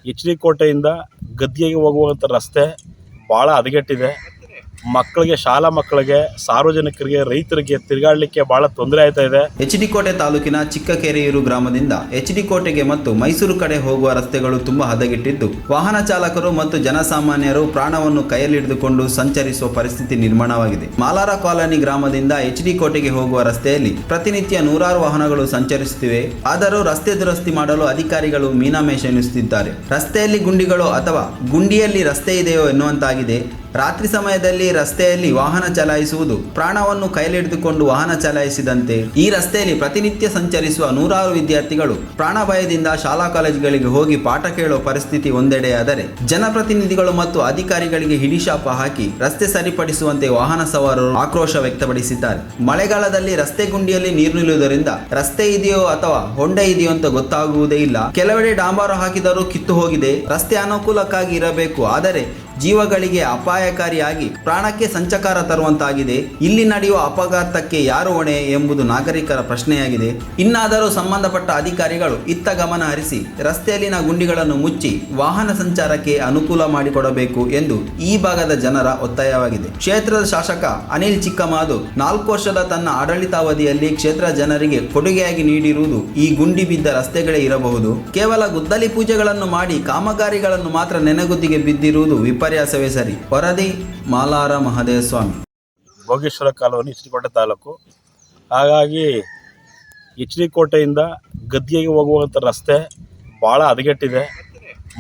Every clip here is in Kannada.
ಎಚ್ ಡಿ ಕೋಟೆಯಿಂದ ಗದ್ಗೆಗೆ ಹೋಗುವಂಥ ರಸ್ತೆ ಭಾಳ ಹದಗೆಟ್ಟಿದೆ. ಮಕ್ಕಳಿಗೆ, ಶಾಲಾ ಮಕ್ಕಳಿಗೆ, ಸಾರ್ವಜನಿಕರಿಗೆ, ರೈತರಿಗೆ ತಿರುಗಾಡಲಿಕ್ಕೆ ಭಾಳ ತೊಂದರೆ ಆಯ್ತಾ ಇದೆ. ಎಚ್ ಡಿ ಕೋಟೆ ತಾಲೂಕಿನ ಚಿಕ್ಕಕೆರೆಯೂರು ಗ್ರಾಮದಿಂದ ಎಚ್ ಡಿ ಕೋಟೆಗೆ ಮತ್ತು ಮೈಸೂರು ಕಡೆ ಹೋಗುವ ರಸ್ತೆಗಳು ತುಂಬಾ ಹದಗೆಟ್ಟಿದ್ದು, ವಾಹನ ಚಾಲಕರು ಮತ್ತು ಜನಸಾಮಾನ್ಯರು ಪ್ರಾಣವನ್ನು ಕೈಯಲ್ಲಿಡಿದುಕೊಂಡು ಸಂಚರಿಸುವ ಪರಿಸ್ಥಿತಿ ನಿರ್ಮಾಣವಾಗಿದೆ. ಮಾಲಾರ ಕಾಲೋನಿ ಗ್ರಾಮದಿಂದ ಎಚ್ ಡಿ ಕೋಟೆಗೆ ಹೋಗುವ ರಸ್ತೆಯಲ್ಲಿ ಪ್ರತಿನಿತ್ಯ ನೂರಾರು ವಾಹನಗಳು ಸಂಚರಿಸುತ್ತಿವೆ. ಆದರೂ ರಸ್ತೆ ದುರಸ್ತಿ ಮಾಡಲು ಅಧಿಕಾರಿಗಳು ಮೀನಾಮೇಷ ಎನ್ನಿಸುತ್ತಿದ್ದಾರೆ. ರಸ್ತೆಯಲ್ಲಿ ಗುಂಡಿಗಳು ಅಥವಾ ಗುಂಡಿಯಲ್ಲಿ ರಸ್ತೆ ಇದೆಯೋ ಎನ್ನುವಂತಾಗಿದೆ. ರಾತ್ರಿ ಸಮಯದಲ್ಲಿ ರಸ್ತೆಯಲ್ಲಿ ವಾಹನ ಚಲಾಯಿಸುವುದು ಪ್ರಾಣವನ್ನು ಕೈಲಿಡಿದುಕೊಂಡು ವಾಹನ ಚಲಾಯಿಸಿದಂತೆ. ಈ ರಸ್ತೆಯಲ್ಲಿ ಪ್ರತಿನಿತ್ಯ ಸಂಚರಿಸುವ ನೂರಾರು ವಿದ್ಯಾರ್ಥಿಗಳು ಪ್ರಾಣ ಭಯದಿಂದ ಶಾಲಾ ಕಾಲೇಜುಗಳಿಗೆ ಹೋಗಿ ಪಾಠ ಕೇಳುವ ಪರಿಸ್ಥಿತಿ ಒಂದೆಡೆಯಾದರೆ, ಜನಪ್ರತಿನಿಧಿಗಳು ಮತ್ತು ಅಧಿಕಾರಿಗಳಿಗೆ ಹಿಡಿಶಾಪ ಹಾಕಿ ರಸ್ತೆ ಸರಿಪಡಿಸುವಂತೆ ವಾಹನ ಸವಾರರು ಆಕ್ರೋಶ ವ್ಯಕ್ತಪಡಿಸಿದ್ದಾರೆ. ಮಳೆಗಾಲದಲ್ಲಿ ರಸ್ತೆ ಗುಂಡಿಯಲ್ಲಿ ನೀರು ನಿಲ್ಲುವುದರಿಂದ ರಸ್ತೆ ಇದೆಯೋ ಅಥವಾ ಹೊಂಡ ಇದೆಯೋ ಅಂತ ಗೊತ್ತಾಗುವುದೇ ಇಲ್ಲ. ಕೆಲವೆಡೆ ಡಾಂಬಾರು ಹಾಕಿದರೂ ಕಿತ್ತು ಹೋಗಿದೆ. ರಸ್ತೆ ಅನುಕೂಲಕ್ಕಾಗಿ ಇರಬೇಕು, ಆದರೆ ಜೀವಗಳಿಗೆ ಅಪಾಯಕಾರಿಯಾಗಿ ಪ್ರಾಣಕ್ಕೆ ಸಂಚಕಾರ ತರುವಂತಾಗಿದೆ. ಇಲ್ಲಿ ನಡೆಯುವ ಅಪಘಾತಕ್ಕೆ ಯಾರು ಹೊಣೆ ಎಂಬುದು ನಾಗರಿಕರ ಪ್ರಶ್ನೆಯಾಗಿದೆ. ಇನ್ನಾದರೂ ಸಂಬಂಧಪಟ್ಟ ಅಧಿಕಾರಿಗಳು ಇತ್ತ ಗಮನ ಹರಿಸಿ ರಸ್ತೆಯಲ್ಲಿನ ಗುಂಡಿಗಳನ್ನು ಮುಚ್ಚಿ ವಾಹನ ಸಂಚಾರಕ್ಕೆ ಅನುಕೂಲ ಮಾಡಿಕೊಡಬೇಕು ಎಂದು ಈ ಭಾಗದ ಜನರ ಒತ್ತಾಯವಾಗಿದೆ. ಕ್ಷೇತ್ರದ ಶಾಸಕ ಅನಿಲ್ ಚಿಕ್ಕಮಾದು 4 ವರ್ಷದ ತನ್ನ ಆಡಳಿತಾವಧಿಯಲ್ಲಿ ಕ್ಷೇತ್ರ ಜನರಿಗೆ ಕೊಡುಗೆಯಾಗಿ ನೀಡಿರುವುದು ಈ ಗುಂಡಿ ಬಿದ್ದ ರಸ್ತೆಗಳೇ ಇರಬಹುದು. ಕೇವಲ ಗುದ್ದಲಿ ಪೂಜೆಗಳನ್ನು ಮಾಡಿ ಕಾಮಗಾರಿಗಳನ್ನು ಮಾತ್ರ ನೆನೆಗುದ್ದಿಗೆ ಬಿದ್ದಿರುವುದು ವಿಪರ್ಯಾಸವೇ ಸರಿ. ವರದಿ ಮಾಲಾರ Mahadevaswamy, Bhogeshwara colony, H D ಕೋಟೆ ತಾಲೂಕು. ಹಾಗಾಗಿ ಎಚ್ ಡಿ ಕೋಟೆಯಿಂದ ಗದ್ಗೆಗೆ ಹೋಗುವಂಥ ರಸ್ತೆ ಭಾಳ ಹದಗೆಟ್ಟಿದೆ.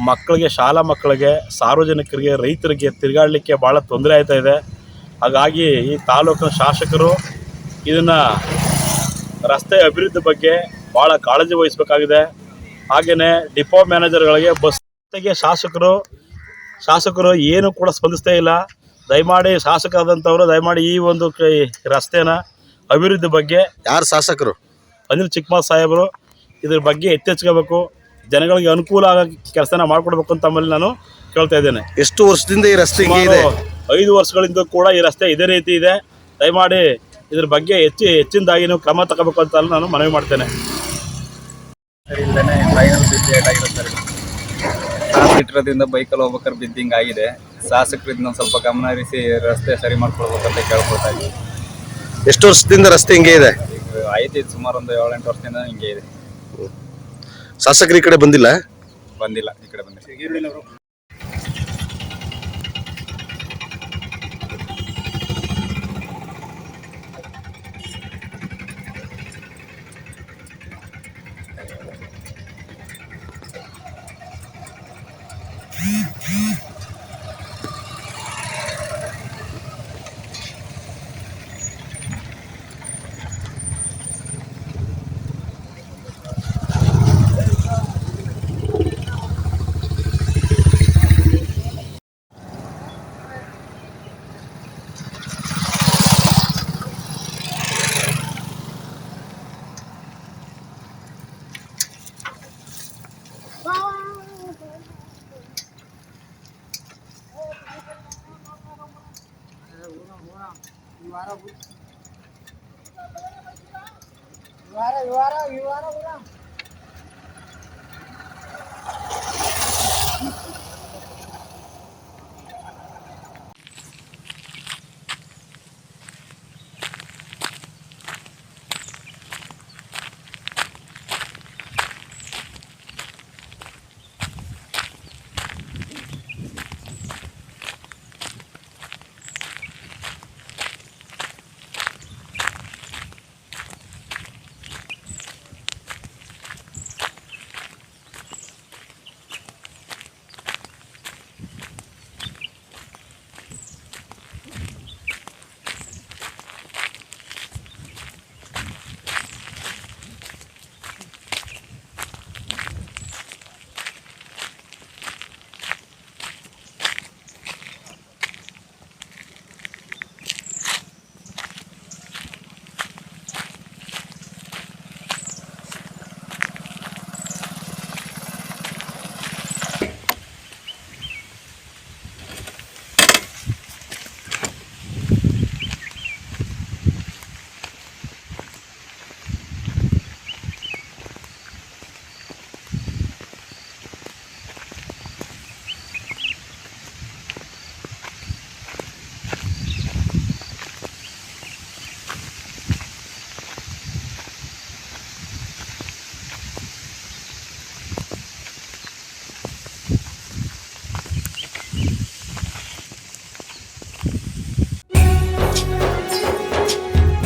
ಮಕ್ಕಳಿಗೆ, ಶಾಲಾ ಮಕ್ಕಳಿಗೆ, ಸಾರ್ವಜನಿಕರಿಗೆ, ರೈತರಿಗೆ ತಿರುಗಾಡಲಿಕ್ಕೆ ಭಾಳ ತೊಂದರೆ ಆಯ್ತಾ ಇದೆ. ಹಾಗಾಗಿ ಈ ತಾಲೂಕಿನ ಶಾಸಕರು ಇದನ್ನು ರಸ್ತೆ ಅಭಿವೃದ್ಧಿ ಬಗ್ಗೆ ಭಾಳ ಕಾಳಜಿ ವಹಿಸಬೇಕಾಗಿದೆ. ಹಾಗೆಯೇ ಡಿಪೋ ಮ್ಯಾನೇಜರ್ಗಳಿಗೆ, ಬಸ್ಗೆ ಶಾಸಕರು ಏನು ಕೂಡ ಸ್ಪಂದಿಸ್ತೇ ಇಲ್ಲ. ದಯಮಾಡಿ ಶಾಸಕರಾದಂಥವರು ದಯಮಾಡಿ ಈ ಒಂದು ರಸ್ತೆನ ಅಭಿವೃದ್ಧಿ ಬಗ್ಗೆ, ಯಾರು ಶಾಸಕರು? ಅನಿಲ್ ಚಿಕ್ಕಮಾದ್ ಸಾಹೇಬರು ಇದ್ರ ಬಗ್ಗೆ ಎಚ್ಚೆತ್ಕೋಬೇಕು, ಜನಗಳಿಗೆ ಅನುಕೂಲ ಆಗೋ ಕೆಲಸನ ಮಾಡಿಕೊಡ್ಬೇಕು ಅಂತ ತಮ್ಮಲ್ಲಿ ನಾನು ಕೇಳ್ತಾ ಇದ್ದೇನೆ. ಎಷ್ಟು ವರ್ಷದಿಂದ ಈ ರಸ್ತೆ ಇದೆ? 5 ವರ್ಷಗಳಿಂದ ಕೂಡ ಈ ರಸ್ತೆ ಇದೇ ರೀತಿ ಇದೆ. ದಯಮಾಡಿ ಇದ್ರ ಬಗ್ಗೆ ಹೆಚ್ಚಿನದಾಗಿ ನೀವು ಕ್ರಮ ತಗೋಬೇಕು ಅಂತ ನಾನು ಮನವಿ ಮಾಡ್ತೇನೆ. ಇಟ್ಟಿರೋದ್ರಿಂದ ಬೈಕಲ್ಲಿ ಹೋಗ್ಬೇಕಾದ್ರೆ ಬಿದ್ದಿಂಗ್ ಆಗಿದೆ. ಶಾಸಕರಿಂದ ಸ್ವಲ್ಪ ಗಮನ ಹರಿಸಿ ರಸ್ತೆ ಸರಿ ಮಾಡ್ಕೊಳ್ಬೇಕಂತ ಕೇಳ್ಕೊಳ್ತಾ ಇದ್ದೀವಿ. ಎಷ್ಟು ವರ್ಷದಿಂದ ರಸ್ತೆ ಹಿಂಗೆ ಇದೆ? ಆಯ್ತು, ಸುಮಾರು ಒಂದು 7-8 ವರ್ಷದಿಂದ ಹಿಂಗೆ ಇದೆ. ಶಾಸಕರು ಈ ಕಡೆ ಬಂದಿಲ್ಲ ಈ ಕಡೆ ಬಂದಿಲ್ಲ.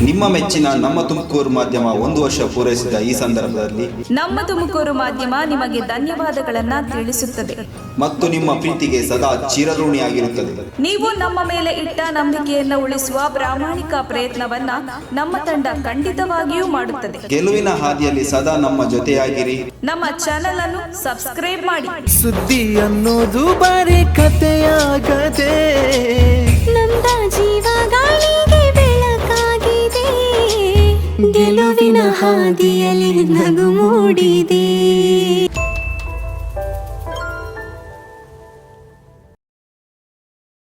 ನಿಮ್ಮ ಮೆಚ್ಚಿನ ನಮ್ಮ ತುಮಕೂರು ಮಾಧ್ಯಮ 1 ವರ್ಷ ಪೂರೈಸಿದ ಈ ಸಂದರ್ಭದಲ್ಲಿ ನಮ್ಮ ತುಮಕೂರು ಮಾಧ್ಯಮ ನಿಮಗೆ ಧನ್ಯವಾದಗಳನ್ನ ತಿಳಿಸುತ್ತದೆ ಮತ್ತು ನಿಮ್ಮ ಪ್ರೀತಿಗೆ ಸದಾ ಚಿರಋಣಿಯಾಗಿರುತ್ತದೆ. ನೀವು ನಮ್ಮ ಮೇಲೆ ಇಟ್ಟ ನಂಬಿಕೆಯನ್ನು ಉಳಿಸುವ ಪ್ರಾಮಾಣಿಕ ಪ್ರಯತ್ನವನ್ನ ನಮ್ಮ ತಂಡ ಖಂಡಿತವಾಗಿಯೂ ಮಾಡುತ್ತದೆ. ಗೆಲುವಿನ ಹಾದಿಯಲ್ಲಿ ಸದಾ ನಮ್ಮ ಜೊತೆಯಾಗಿರಿ. ನಮ್ಮ ಚಾನೆಲ್ ಅನ್ನು ಸಬ್ಸ್ಕ್ರೈಬ್ ಮಾಡಿ. ಸುದ್ದಿ ಅನ್ನೋದು ಬರೀ ಕಥೆಯಾಗದೆ ನೊಂದ ಜೀವ ಗಾಳಿಗೆ ಬೆಳಕಾಗಿದೆ, ಗೆಲುವಿನ ಹಾದಿಯಲ್ಲಿ ನಗು ಮೂಡಿದೆ.